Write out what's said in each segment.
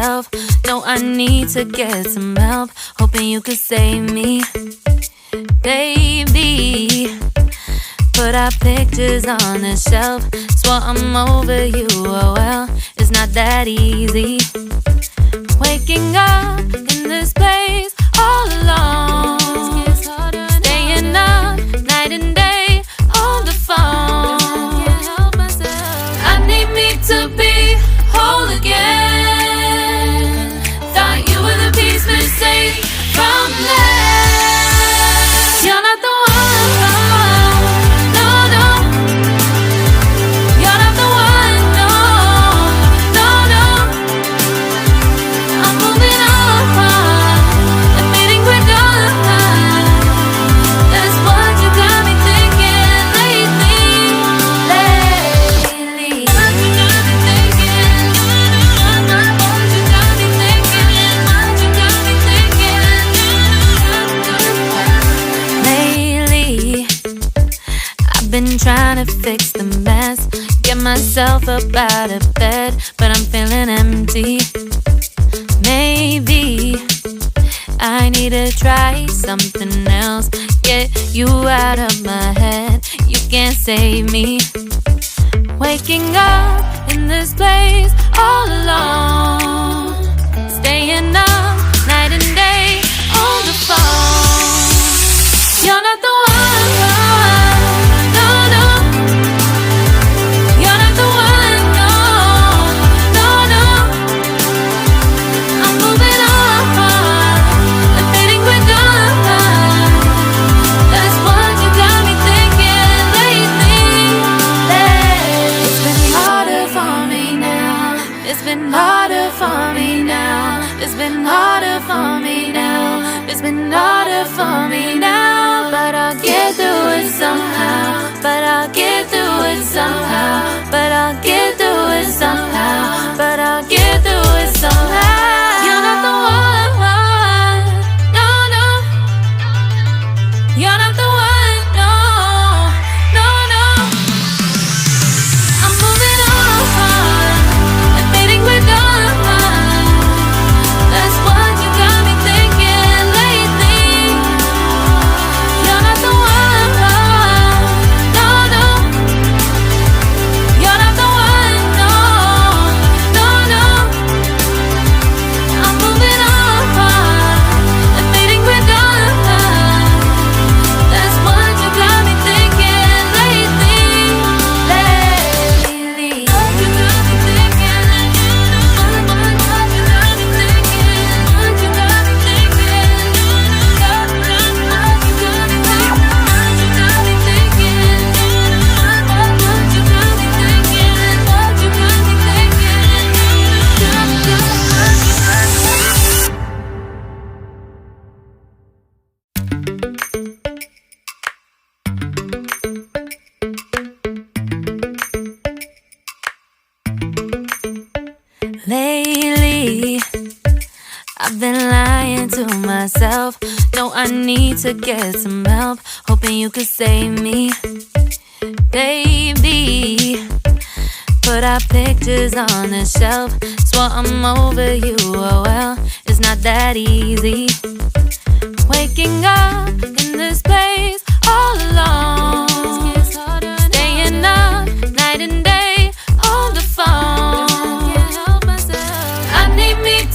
myself. No, I need to get some help. Hoping you could save me, baby. Put our pictures on the shelf. Swore I'm over you, oh well, it's not that easy. Waking up in this place all alone, staying up night and day on the phone. I need me to be whole again. Thought you were the piece missing from left. You're not the one. Been trying to fix the mess, get myself up out of bed, but I'm feeling empty. Maybe I need to try something else. Get you out of my head, you can't save me. Waking up in this place all alone, staying up night and day on the phone. You're not the one. It's been harder for me now. It's been harder for me now. It's been harder for me now. But I'll get through it somehow. But I'll get through it somehow. But I'll get through it somehow. But I'll get through it somehow. You're not the one. No, no. You're not the one. No, no, no. I'm moving on. That's what you got me thinking lately. You're not the one. No, no. You're not the one. No, no, no. I'm moving on and fading with done. That's what you got me thinking lately. What you got me thinking. Lately, I've been lying to myself. No, I need to get some help. Hoping you could save me, baby. Put our pictures on the shelf. Swore I'm over you, oh well, it's not that easy. Waking up in this place all alone, staying up night and day on the phone.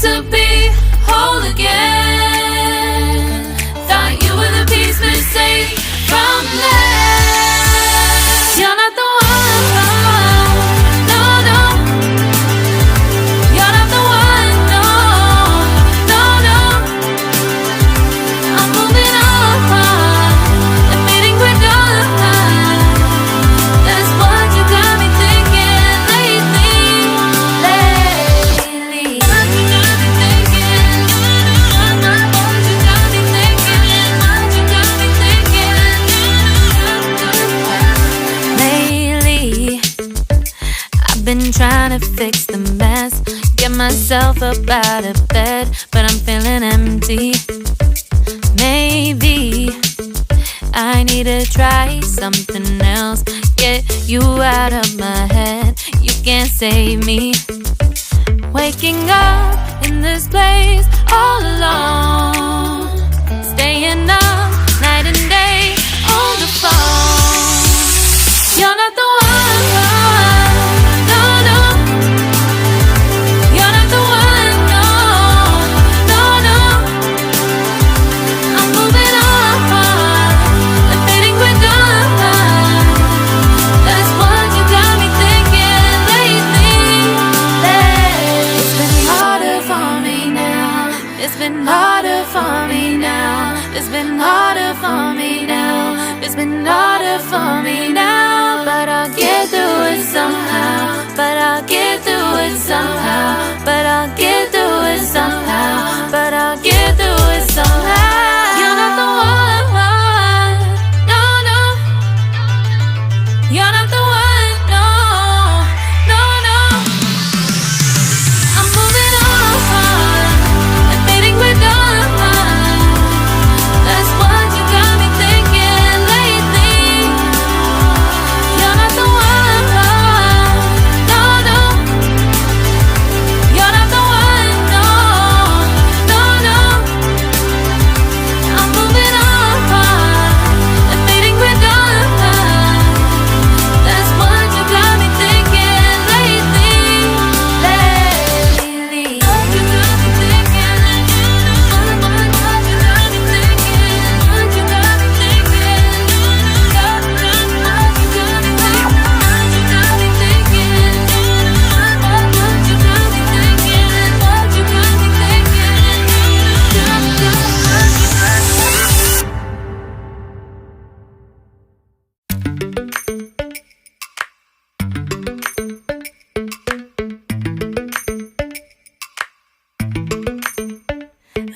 To be whole again. Thought you were the piece missing from left. You're not the one. No, no. You're not the one. No, no, no. I'm moving on and fading with done. That's what you got me thinking lately. Been trying to fix the mess, get myself up out of bed, but I'm feeling empty. Maybe I need to try something else. Get you out of my head, you can't save me. Waking up in this place all alone, staying up night and day on the phone. You're not the one, no, no. You're not the one, no, no, no. I'm moving on, I'm fading quicker. That's what you got me thinking lately. It's been harder for me now. It's been harder for me now. It's been harder for me now. It's been harder for me now. But I'll get through it somehow. But I'll get through it somehow. But I'll get through it somehow. But I'll get through it somehow. You're not the one, no, no. You're not the one, no, no, no. I'm moving on, I'm fading quicker. That's what you got me thinking lately. You're not the one, no, no. You're not the one, no, no, no. I'm moving on, I'm fading quicker. That's what you got me thinking lately. What you got me thinking? What you got me thinking? What you got me thinking? What you got me thinking? What you got me thinking? What you got me thinking? What you got me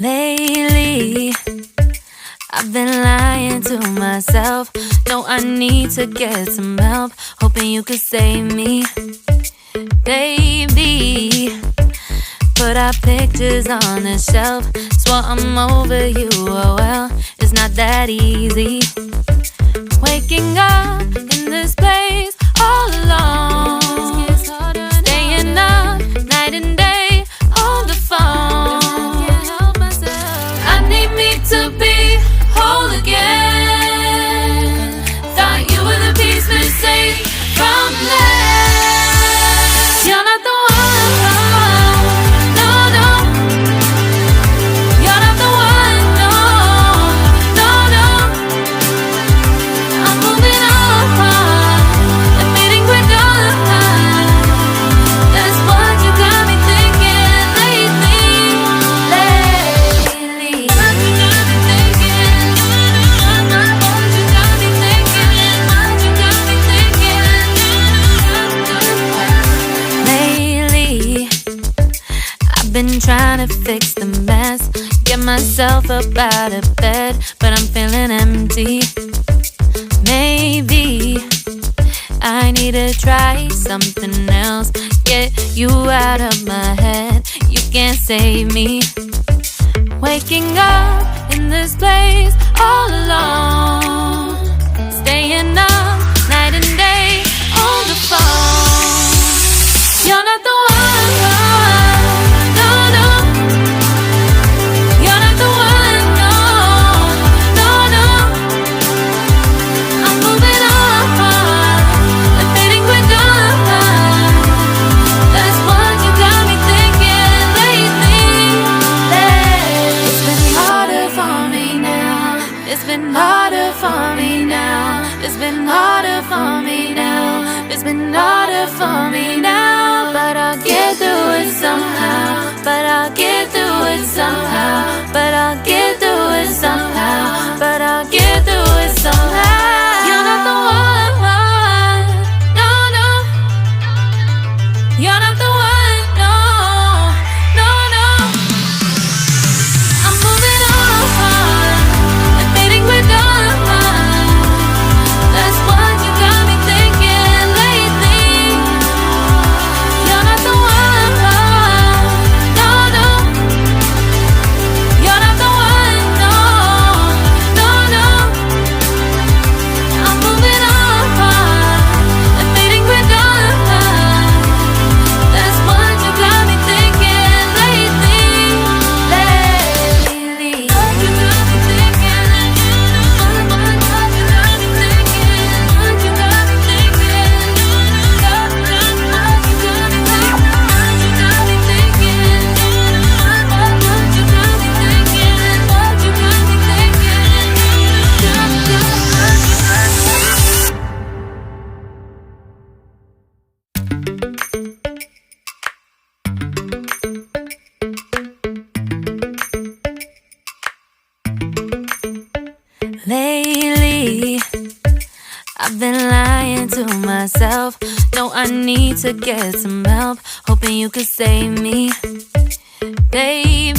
Lately, I've been lying to myself. No, I need to get some help. Hoping you could save me, baby. Put our pictures on the shelf. Swore I'm over you, oh well, it's not that easy. Waking up in this place all alone, staying up night and day on the phone. I need me to be whole again. Thought you were the piece missing from left. You're not the one, no, no. You're not the one, no, no, no. I'm moving on, I'm fading quicker. That's what you got me thinking lately. What you got me thinking? What you got me thinking? What you got me thinking? Lately, I've been trying to fix the mess, get myself up out of bed, but I'm feeling empty. Maybe I need to try something else. Get you out of my head, you can't save me. Waking up in this place all alone, staying up night and day on the phone. You're not the one, no, no. You're not the one, no, no, no. I'm moving on, I'm fading quicker. That's what you got me thinking lately. It's been harder for me now. It's been harder for me now. It's been harder for me now. It's been harder for me now. But I'll get through it somehow. But I'll get through it somehow. But I'll get through it somehow. But I'll get through it somehow. You're not the one, no, no. You're not the one, no, no, no. I'm moving on, I'm fading quicker. That's what you got me thinking lately. You're not the one, no, no. myself. No, I need to get some help. Hoping you could save me. Baby,